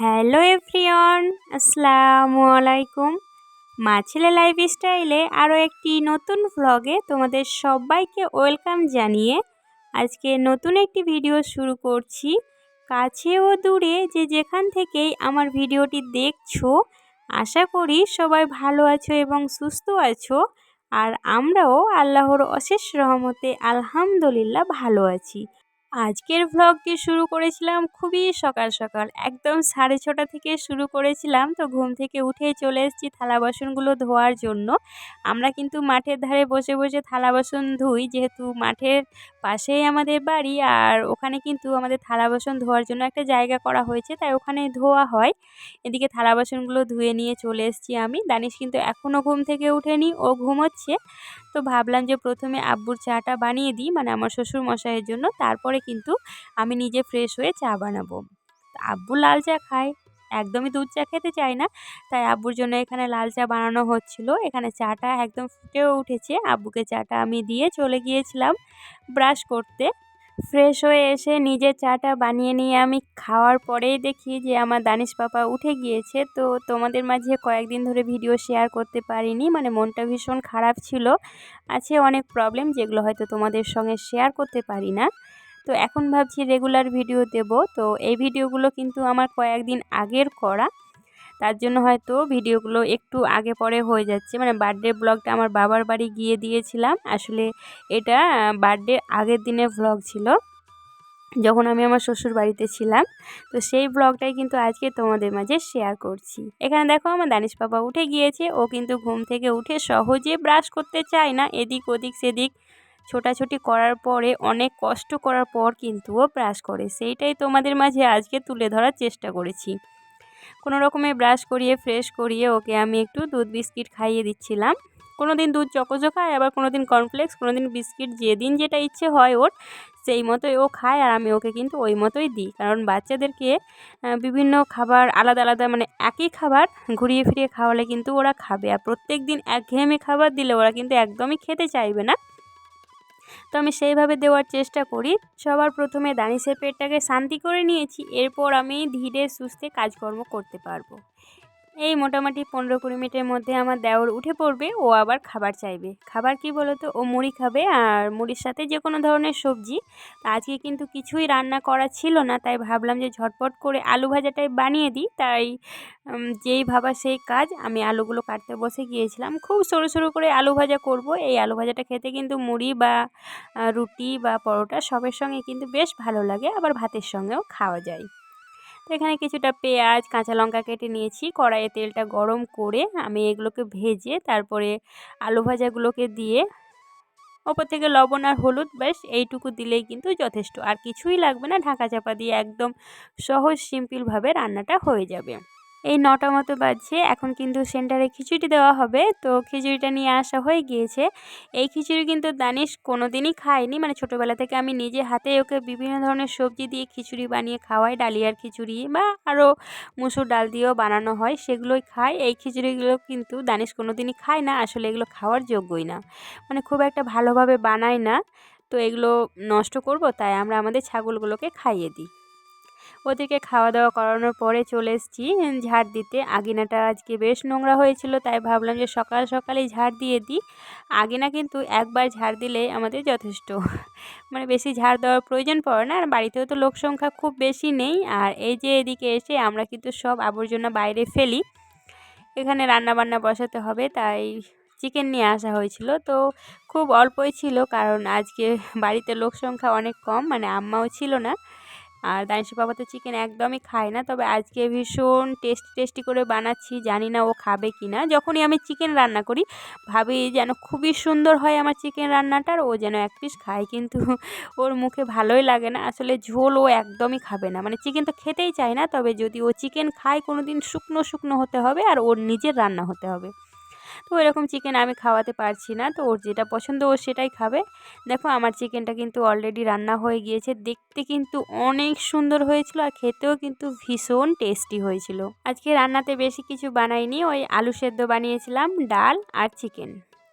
Hello everyone, আসসালামু আলাইকুম। মা ছেলে লাইফস্টাইলে আরও একটি নতুন ভ্লগে তোমাদের সবাইকে ওয়েলকাম জানিয়ে আজকে নতুন একটি ভিডিও শুরু করছি। কাছে ও দূরে যে যেখান থেকেই আমার ভিডিওটি দেখছো, আশা করি সবাই ভালো আছো এবং সুস্থ আছো। আর আমরাও আল্লাহর অশেষ রহমতে আলহামদুলিল্লাহ ভালো আছি। আজকের ভ্লগটি শুরু করেছিলাম খুবই সকাল সকাল, একদম 6:30 থেকে শুরু করেছিলাম। তো ঘুম থেকে উঠে চলে এসেছি থালা বাসনগুলো ধোয়ার জন্য। আমরা কিন্তু মাঠের ধারে বসে বসে থালা বাসন ধুই, যেহেতু মাঠের পাশেই আমাদের বাড়ি। আর ওখানে কিন্তু আমাদের থালা বাসন ধোয়ার জন্য একটা জায়গা করা হয়েছে, তাই ওখানে ধোয়া হয়। এদিকে থালা বাসনগুলো ধুয়ে নিয়ে চলে এসেছি আমি। দানিশ কিন্তু এখনও ঘুম থেকে উঠেনি, ও ঘুমোচ্ছে। তো ভাবলাম যে প্রথমে আব্বুর চাটা বানিয়ে দিই, মানে আমার শ্বশুর মশাইয়ের জন্য, তারপরে কিন্তু আমি নিজে ফ্রেশ হয়ে চা বানাবো। আব্বু লাল চা খায়, একদমই দুধ চা খেতে চায় না, তাই আব্বুর জন্য এখানে লাল চা বানানো হচ্ছিল। এখানে চাটা একদম ফুটেও উঠেছে। আব্বুকে চাটা আমি দিয়ে চলে গিয়েছিলাম ব্রাশ করতে। ফ্রেশ হয়ে এসে নিজের চাটা বানিয়ে নিয়ে আমি খাওয়ার পরেই দেখি যে আমার দানিশ পাপা উঠে গিয়েছে। তো তোমাদের মাঝে কয়েকদিন ধরে ভিডিও শেয়ার করতে পারিনি, মানে মনটা ভীষণ খারাপ ছিল। আছে অনেক প্রবলেম, যেগুলো হয়তো তোমাদের সঙ্গে শেয়ার করতে পারি না। তো এখন ভাবছি রেগুলার ভিডিও দেব। তো এই ভিডিওগুলো কিন্তু আমার কয়েকদিন আগের করা, তার জন্য হয়তো ভিডিওগুলো একটু আগে পরে হয়ে যাচ্ছে। মানে বার্থডে ব্লগটা আমার বাবার বাড়ি গিয়ে দিয়েছিলাম। আসলে এটা বার্থডে আগের দিনের ভ্লগ ছিল, যখন আমি আমার শ্বশুর বাড়িতে ছিলাম। তো সেই ব্লগটাই কিন্তু আজকে তোমাদের মাঝে শেয়ার করছি। এখানে দেখো আমার দানিশ পাপা উঠে গিয়েছে। ও কিন্তু ঘুম থেকে উঠে সহজে ব্রাশ করতে চায় না, এদিক ওদিক সেদিক ছোটাছুটি করার পরে, অনেক কষ্ট করার পর কিন্তু ও ব্রাশ করে। সেইটাই তোমাদের মাঝে আজকে তুলে ধরার চেষ্টা করেছি। কোনো রকমে ব্রাশ করিয়ে ফ্রেশ করিয়ে ওকে আমি একটু দুধ বিস্কিট খাইয়ে দিচ্ছিলাম। কোনো দিন দুধ চকোজো খায়, আবার কোনো দিন কর্নফ্লেক্স, কোনো দিন বিস্কিট, যেদিন যেটা ইচ্ছে হয় ওর সেই মতোই ও খায়। আর আমি ওকে কিন্তু ওই মতোই দিই, কারণ বাচ্চাদেরকে বিভিন্ন খাবার আলাদা আলাদা, মানে একই খাবার ঘুরিয়ে ফিরিয়ে খাওয়ালে কিন্তু ওরা খাবে। আর প্রত্যেক দিন একঘেয়েমি খাবার দিলে ওরা কিন্তু একদমই খেতে চাইবে না। তো আমি সেইভাবে দেওয়ার চেষ্টা করি। সবার প্রথমে দানিশের পেটটাকে শান্তি করে নিয়েছি, এরপর আমি ধীরে সুস্থে কাজকর্ম করতে পারবো। এই মোটামুটি 15-20 মিনিটের মধ্যে আমার দেওর উঠে পড়বে। ও আবার খাবার চাইবে। খাবার কি বলো তো, ও মুড়ি খাবে, আর মুড়ির সাথে যে কোনো ধরনের সবজি। আজকে কিন্তু কিছুই রান্না করা ছিল না, তাই ভাবলাম যে ঝটপট করে আলু ভাজাটাই বানিয়ে দিই। তাই যেই ভাবা সেই কাজ, আমি আলুগুলো কাটতে বসে গিয়েছিলাম। খুব সরু সরু করে আলু ভাজা করব। এই আলু ভাজাটা খেতে কিন্তু মুড়ি বা রুটি বা পরোটা সবের সঙ্গে কিন্তু বেশ ভালো লাগে, আবার ভাতের সঙ্গেও খাওয়া যায়। তো এখানে কিছুটা পেঁয়াজ কাঁচা লঙ্কা কেটে নিয়েছি। কড়াইয়ে তেলটা গরম করে আমি এগুলোকে ভেজে তারপরে আলু ভাজাগুলোকে দিয়ে ওপর থেকে লবণ আর হলুদ, ব্যাস এইটুকু দিলেই কিন্তু যথেষ্ট। আর কিছুই লাগবে না, ঢাকা চাপা দিয়ে একদম সহজ সিম্পলভাবে রান্নাটা হয়ে যাবে। এই 9টা মতো বাজছে, এখন কিন্তু সেন্টারে খিচুড়ি দেওয়া হবে। তো খিচুড়িটা নিয়ে আসা হয়ে গিয়েছে। এই খিচুড়ি কিন্তু দানিশ কোনো দিনই খায়নি, মানে ছোটোবেলা থেকে আমি নিজে হাতে ওকে বিভিন্ন ধরনের সবজি দিয়ে খিচুড়ি বানিয়ে খাওয়াই। ডালিয়ার খিচুড়ি বা আরও মুসুর ডাল দিয়েও বানানো হয়, সেগুলোই খায়। এই খিচুড়িগুলো কিন্তু দানিশ কোনো দিনই খায় না। আসলে এগুলো খাওয়ার যোগ্যই না, মানে খুব একটা ভালোভাবে বানায় না। তো এগুলো নষ্ট করব, তাই আমরা আমাদের ছাগলগুলোকে খাইয়ে দিই। ওদেরকে খাওয়া দাওয়া করানোর পরে চলে এসেছি ঝাড় দিতে। আঙিনাটা আজকে বেশ নোংরা হয়েছিল, তাই ভাবলাম যে সকাল সকালেই ঝাড় দিয়ে দিই। আঙিনা কিন্তু একবার ঝাড় দিলে আমাদের যথেষ্ট, মানে বেশি ঝাড় দেওয়ার প্রয়োজন পড়ে না। আর বাড়িতেও তো লোক সংখ্যা খুব বেশি নেই। আর এই যে এদিকে এসে আমরা কিন্তু সব আবর্জনা বাইরে ফেলি। এখানে রান্না বান্না বসাতে হবে, তাই চিকেন নিয়ে আসা হয়েছিল। তো খুব অল্পই ছিল, কারণ আজকে বাড়িতে লোক সংখ্যা অনেক কম, মানে আম্মাও ছিল না। আর দানিশ বাবা তো চিকেন একদমই খায় না, তবে আজকে ভীষণ টেস্টি করে বানাচ্ছি। জানি না ও খাবে কি না। যখনই আমি চিকেন রান্না করি ভাবি যেন খুবই সুন্দর হয় আমার চিকেন রান্নাটার, ও যেন এক পিস খায়, কিন্তু ওর মুখে ভালোই লাগে না। আসলে ঝোল ও একদমই খাবে না, মানে চিকেন তো খেতেই চায় না। তবে যদি ও চিকেন খায় কোনো দিন শুকনো শুকনো হতে হবে, আর ওর নিজের রান্না হতে হবে। তো এরকম চিকেন আমি খাওয়াতে পারছি না, তো ওর যেটা পছন্দ ও সেটাই খাবে। দেখো আমার চিকেনটা কিন্তু অলরেডি রান্না হয়ে গিয়েছে। দেখতে কিন্তু অনেক সুন্দর হয়েছিল, আর খেতেও কিন্তু ভীষণ টেস্টি হয়েছিল। আজকে রান্নাতে বেশি কিছু বানাইনি, ওই আলু সেদ্ধ বানিয়েছিলাম, ডাল আর চিকেন।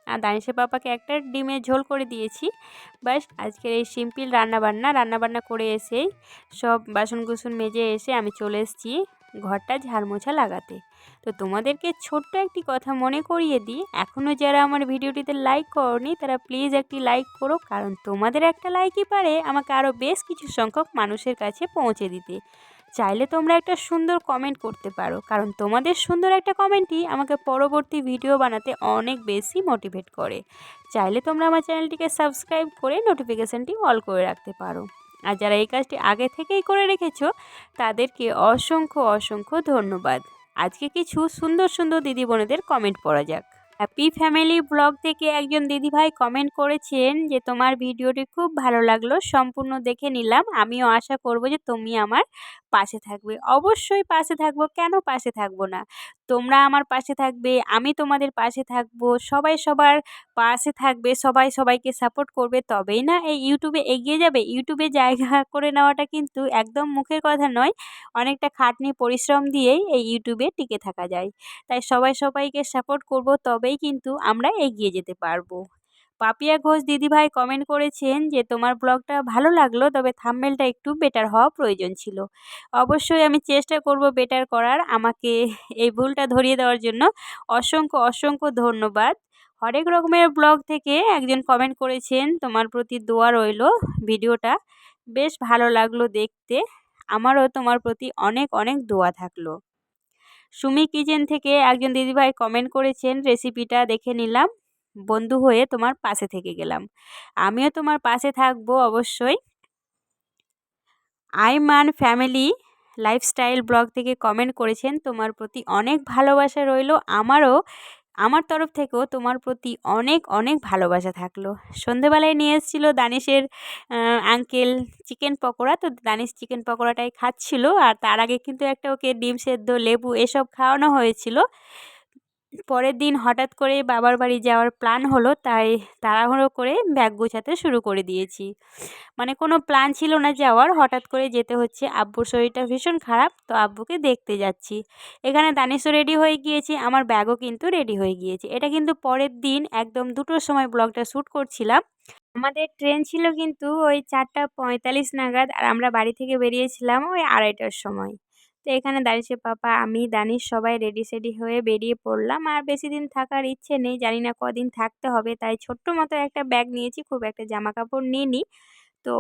আর দানিশের পাপাকে একটা ডিমের ঝোল করে দিয়েছি। ব্যাস আজকের এই সিম্পল রান্নাবান্না করে এসেই সব বাসন কুসন মেজে এসে আমি চলে এসেছি ঘরটা ঝাড় মোছা লাগাতে। তো তোমাদেরকে ছোট্ট একটি কথা মনে করিয়ে দিই, এখনও যারা আমার ভিডিওটিতে লাইক করোনি তারা প্লিজ একটি লাইক করো, কারণ তোমাদের একটা লাইকই পারে আমাকে আরও বেশ কিছু সংখ্যক মানুষের কাছে পৌঁছে দিতে। চাইলে তোমরা একটা সুন্দর কমেন্ট করতে পারো, কারণ তোমাদের সুন্দর একটা কমেন্টই আমাকে পরবর্তী ভিডিও বানাতে অনেক বেশি মোটিভেট করে। চাইলে তোমরা আমার চ্যানেলটিকে সাবস্ক্রাইব করে নোটিফিকেশানটি অল করে রাখতে পারো। আর যারা এই কাজটি আগে থেকেই করে রেখেছো তাদেরকে অসংখ্য অসংখ্য ধন্যবাদ। আজকে কিছু সুন্দর সুন্দর দিদি বোনেদের কমেন্ট পড়া যাক। হ্যাপি ফ্যামিলি ব্লগ থেকে একজন দিদিভাই কমেন্ট করেছেন যে তোমার ভিডিওটি খুব ভালো লাগলো, সম্পূর্ণ দেখে নিলাম। আমিও আশা করব যে তুমি আমার পাশে থাকবে। অবশ্যই পাশে থাকবো, কেন পাশে থাকবো না। তোমরা আমার পাশে থাকবে, আমি তোমাদের পাশে থাকবো, সবাই সবার পাশে থাকবে, সবাই সবাইকে সাপোর্ট করবে, তবেই না এই ইউটিউবে এগিয়ে যাবে। ইউটিউবে জায়গা করে নেওয়াটা কিন্তু একদম মুখের কথা নয়, অনেকটা খাটনি পরিশ্রম দিয়েই এই ইউটিউবে টিকে থাকা যায়। তাই সবাই সবাইকে সাপোর্ট করব, তবেই কিন্তু আমরা এগিয়ে যেতে পারবো। পাপিয়া ঘোষ দিদিভাই কমেন্ট করেছেন যে তোমার ব্লগটা ভালো লাগলো, তবে থাম্বনেলটা একটু বেটার হওয়া প্রয়োজন ছিল। অবশ্যই আমি চেষ্টা করব বেটার করার। আমাকে এই ভুলটা ধরিয়ে দেওয়ার জন্য অসংখ্য অসংখ্য ধন্যবাদ। হরেক রকমের ব্লগ থেকে একজন কমেন্ট করেছেন তোমার প্রতি দোয়া রইল, ভিডিওটা বেশ ভালো লাগলো দেখতে, আমারও তোমার প্রতি অনেক অনেক দোয়া থাকলো। সুমি কিচেন থেকে একজন দিদিভাই কমেন্ট করেছেন রেসিপিটা দেখে নিলাম, বন্ধু হয়ে তোমার পাশে থেকে গেলাম। আমিও তোমার পাশে থাকবো অবশ্যই। আইমান ফ্যামিলি লাইফস্টাইল ব্লগ থেকে কমেন্ট করেছেন তোমার প্রতি অনেক ভালোবাসা রইল, আমার তরফ থেকেও তোমার প্রতি অনেক অনেক ভালোবাসা থাকলো। সন্ধেবেলায় নিয়ে এসেছিলো দানিশের আঙ্কেল চিকেন পকোড়া, তো দানিশ চিকেন পকোড়াটাই খাচ্ছিল, আর তার আগে কিন্তু একটা ওকে ডিম সেদ্ধ, লেবু এসব খাওয়ানো হয়েছিল। পরের দিন হঠাৎ করে বাবার বাড়ি যাওয়ার প্ল্যান হলো, তাই তাড়াহুড়ো করে ব্যাগ গোছাতে শুরু করে দিয়েছি। মানে কোনো প্ল্যান ছিল না যাওয়ার, হঠাৎ করে যেতে হচ্ছে। আব্বুর শরীরটা ভীষণ খারাপ, তো আব্বুকে দেখতে যাচ্ছি। এখানে দানিশও রেডি হয়ে গিয়েছে, আমার ব্যাগও কিন্তু রেডি হয়ে গিয়েছে। এটা কিন্তু পরের দিন একদম 2টোর সময় ব্লগটা শ্যুট করছিলাম। আমাদের ট্রেন ছিল কিন্তু ওই 4:45 নাগাদ, আর আমরা বাড়ি থেকে বেরিয়েছিলাম ওই 2:30টার সময়। তো এখানে দানিশের পাপা, আমি, দানিশ সবাই রেডি সেডি হয়ে বেরিয়ে পড়লাম। আর বেশি দিন থাকার ইচ্ছে নেই, জানি না কদিন থাকতে হবে, তাই ছোট্ট মতো একটা ব্যাগ নিয়েছি, খুব একটা জামা কাপড় নিইনি। তো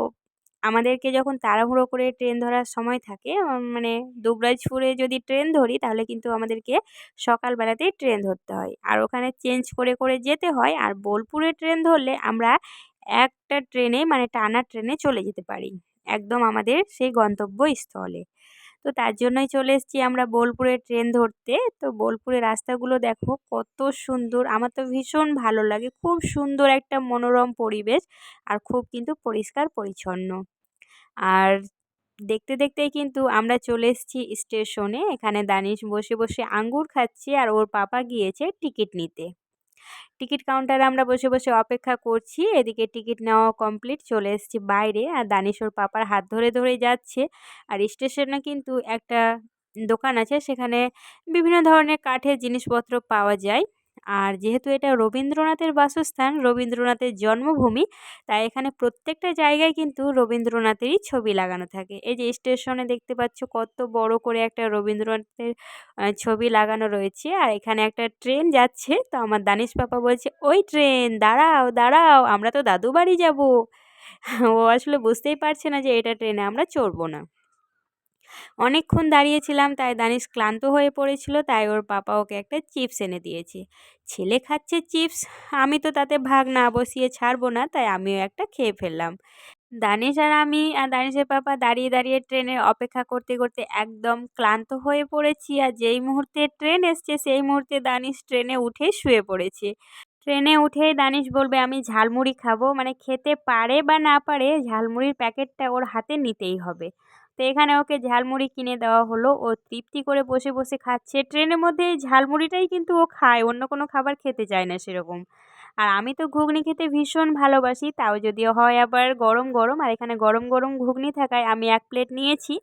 আমাদেরকে যখন তাড়াহুড়ো করে ট্রেন ধরার সময় থাকে, মানে দুবরাজপুরে যদি ট্রেন ধরি তাহলে কিন্তু আমাদেরকে সকালবেলাতেই ট্রেন ধরতে হয়, আর ওখানে চেঞ্জ করে করে যেতে হয়। আর বোলপুরে ট্রেন ধরলে আমরা একটা ট্রেনে, মানে টানা ট্রেনে চলে যেতে পারি একদম আমাদের সেই গন্তব্যস্থলে। তো তার জন্যই চলে এসেছি আমরা বোলপুরে ট্রেন ধরতে। তো বোলপুরের রাস্তাগুলো দেখো কত সুন্দর, আমার তো ভীষণ ভালো লাগে, খুব সুন্দর একটা মনোরম পরিবেশ, আর খুব কিন্তু পরিষ্কার পরিচ্ছন্ন। আর দেখতে দেখতেই কিন্তু আমরা চলে এসেছি স্টেশনে। এখানে দানিশ বসে বসে আঙ্গুর খাচ্ছে, আর ওর পাপা গিয়েছে টিকিট নিতে। টিকিট কাউন্টারে আমরা বসে বসে অপেক্ষা করছি, এদিকে টিকিট নেওয়া কমপ্লিট, চলে এসেছি বাইরে। আর দানিশ ওর পাপার হাত ধরে ধরে যাচ্ছে। আর স্টেশনে কিন্তু একটা দোকান আছে, সেখানে বিভিন্ন ধরনের কাঠের জিনিসপত্র পাওয়া যায়। আর যেহেতু এটা রবীন্দ্রনাথের বাসস্থান, রবীন্দ্রনাথের জন্মভূমি, তাই এখানে প্রত্যেকটা জায়গায় কিন্তু রবীন্দ্রনাথেরই ছবি লাগানো থাকে। এই যে স্টেশনে দেখতে পাচ্ছ কত বড় করে একটা রবীন্দ্রনাথের ছবি লাগানো রয়েছে। আর এখানে একটা ট্রেন যাচ্ছে, তো আমার দানিশ পাপা বলছে, ওই ট্রেন দাঁড়াও দাঁড়াও, আমরা তো দাদু বাড়ি যাবো। ও আসলে বুঝতেই পারছে না যে এটা ট্রেনে আমরা চড়বো না। অনেকক্ষণ দাঁড়িয়েছিলাম, তাই দানিশ ক্লান্ত হয়ে পড়েছিল, তাই ওর পাপা ওকে একটা চিপস এনে দিয়েছে। ছেলে খাচ্ছে চিপস, আমি তো তাতে ভাগ না বসিয়ে ছাড়বো না, তাই আমিও একটা খেয়ে ফেললাম। দানিশ আর আমি আর দানিশের পাপা দাঁড়িয়ে দাঁড়িয়ে ট্রেনের অপেক্ষা করতে করতে একদম ক্লান্ত হয়ে পড়েছি। আর যেই মুহূর্তে ট্রেন এসছে সেই মুহূর্তে দানিশ ট্রেনে উঠে শুয়ে পড়েছে। ট্রেনে উঠেই দানিশ বলবে আমি ঝালমুড়ি খাবো, মানে খেতে পারে বা না পারে ঝালমুড়ির প্যাকেটটা ওর হাতে নিতেই হবে। তো এখানে ওকে ঝালমুড়ি কিনে দেওয়া হলো, ও তৃপ্তি করে বসে বসে খাচ্ছে। ট্রেনের মধ্যে এই ঝালমুড়িটাই কিন্তু ও খায়, অন্য কোনো খাবার খেতে চায় না সেরকম। আর আমি তো ঘুগনি খেতে ভীষণ ভালোবাসি, তাও যদিও হয় আবার গরম গরম। আর এখানে গরম গরম ঘুগনি থাকায় আমি 1 প্লেট নিয়েছি।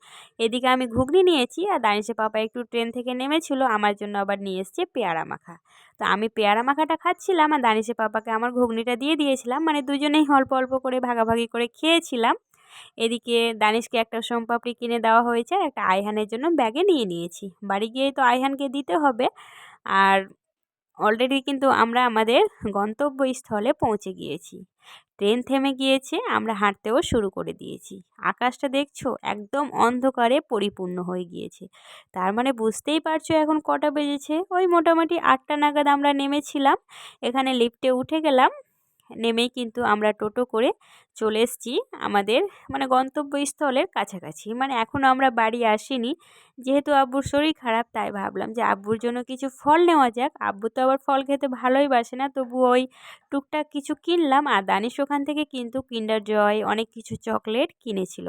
এদিকে আমি ঘুগনি নিয়েছি, আর দানিশের পাপা একটু ট্রেন থেকে নেমেছিল, আমার জন্য আবার নিয়ে এসছে পেয়ারা মাখা। তো আমি পেয়ারা মাখাটা খাচ্ছিলাম, আর দানিশের পাপাকে আমার ঘুগনিটা দিয়ে দিয়েছিলাম, মানে দুজনেই অল্প অল্প করে ভাগাভাগি করে খেয়েছিলাম। এদিকে দানিশকে একটা সোমপাপড়ি কিনে দেওয়া হয়েছে আর একটা আইহানের জন্য ব্যাগে নিয়ে নিয়েছি। বাড়ি গিয়েই তো আইহানকে দিতে হবে। আর অলরেডি কিন্তু আমরা আমাদের গন্তব্যস্থলে পৌঁছে গিয়েছি। ট্রেন থেমে গিয়েছে, আমরা হাঁটতেও শুরু করে দিয়েছি। আকাশটা দেখছো একদম অন্ধকারে পরিপূর্ণ হয়ে গিয়েছে। তার মানে বুঝতেই পারছো এখন কটা বেজেছে। ওই মোটামুটি 8টা নাগাদ আমরা নেমেছিলাম। এখানে লিফটে উঠে গেলাম। নেমেই কিন্তু আমরা টোটো করে চলে এসেছি আমাদের গন্তব্যস্থলের কাছাকাছি। এখনও আমরা বাড়ি আসিনি। যেহেতু আব্বুর শরীর খারাপ তাই ভাবলাম যে আব্বুর জন্য কিছু ফল নেওয়া যাক। আব্বু তো আবার ফল খেতে ভালোই বাসে না, তবু ওই টুকটাক কিছু কিনলাম। আর দানিশ ওখান থেকে কিন্তু কিন্ডার জয় অনেক কিছু চকলেট কিনেছিল,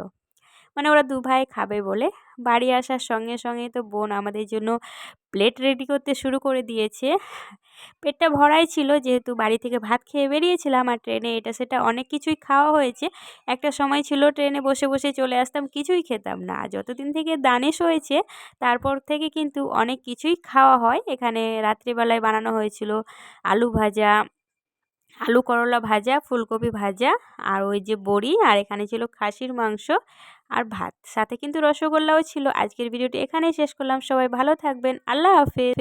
ওরা দু ভাই খাবে বলে। বাড়ি আসার সঙ্গে সঙ্গে তো বোন আমাদের জন্য প্লেট রেডি করতে শুরু করে দিয়েছে। পেটটা ভরাই ছিল, যেহেতু বাড়ি থেকে ভাত খেয়ে বেরিয়েছিলাম আর ট্রেনে এটা সেটা অনেক কিছুই খাওয়া হয়েছে। একটা সময় ছিল ট্রেনে বসে বসে চলে আসতাম, কিছুই খেতাম না। যতদিন থেকে দানিশ হয়েছে তারপর থেকে কিন্তু অনেক কিছুই খাওয়া হয়। এখানে রাত্রিবেলায় বানানো হয়েছিল আলু ভাজা, আলু করলা ভাজা, ফুলকপি ভাজা, আর ওই যে বড়ি, আর এখানে ছিল খাসির মাংস আর ভাত, সাথে কিন্তু রসগোল্লাও ছিল। আজকের ভিডিওটি এখানেই শেষ করলাম। সবাই ভালো থাকবেন, আল্লাহ হাফেজ।